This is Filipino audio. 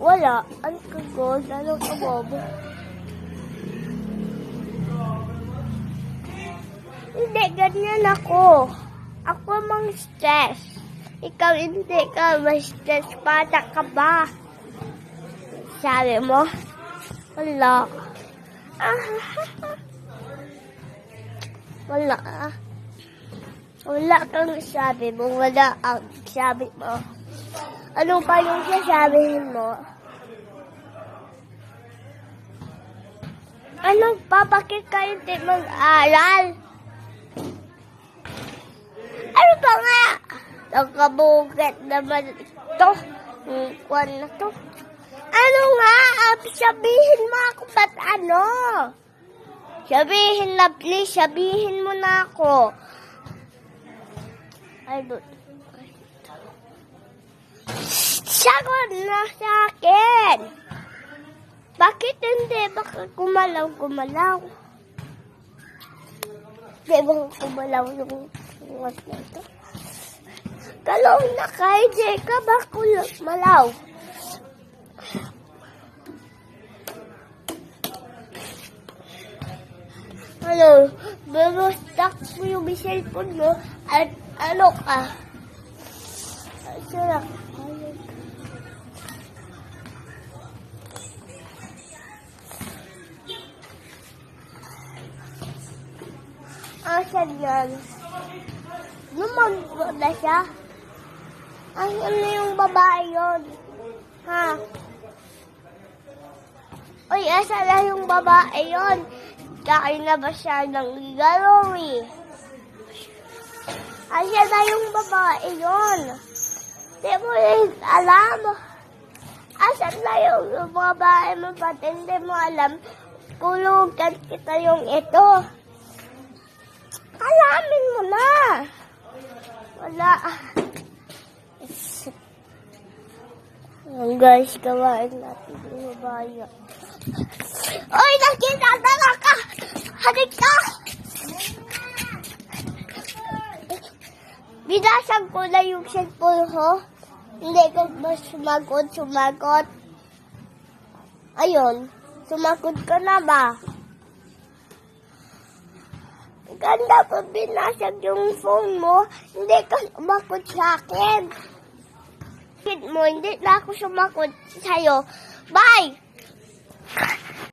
Wala. Ang kagod. Anong kabobo? Hindi, ganyan ako. Ako mang stress. Ikaw hindi ka ma-stress. Bata ka ba? Sabi mo? Wala. Wala. Wala kang sabi mo. Wala ang sabi mo. Ano pa yung sasabihin mo? Ano pa? Bakit kayo hindi mag-aaral? Ano pa nga? Nagkabukit naman ito. Kwan na to. Ano nga? Sabihin mo ako ba't ano? Sabihin na please. Sabihin mo na ako. Ano? Sagot na sa akin. Bakit hindi? Bakit gumalaw? Di ba gumalaw yung what na ito? Kalong na kay Jeka, bakit malaw? Ano? Bumustak mo yung cellphone mo at ano ka? Sarap. Asan yan? Lumagbo na siya? Asan na yung babae yun? Ha? Uy, asan na yung babae yun? Kain na ba siya ng galoy? Asan na yung babae yun? Di mo rin alam. Asan na yung babae mo? Ba't hindi mo alam? Kulugan kita yung ito. Alamin mo na. Wala. Guys, gawain natin yung babae. Oy, nakita ka! Hadik ka! Binasag ko na yung cellphone ko. Hindi ko ba sumagot? Ayun, sumagot ka na ba? Ganda pa binasag yung phone mo, hindi ka sumakot sa akin. Hindi na ako sumakot sa'yo. Bye!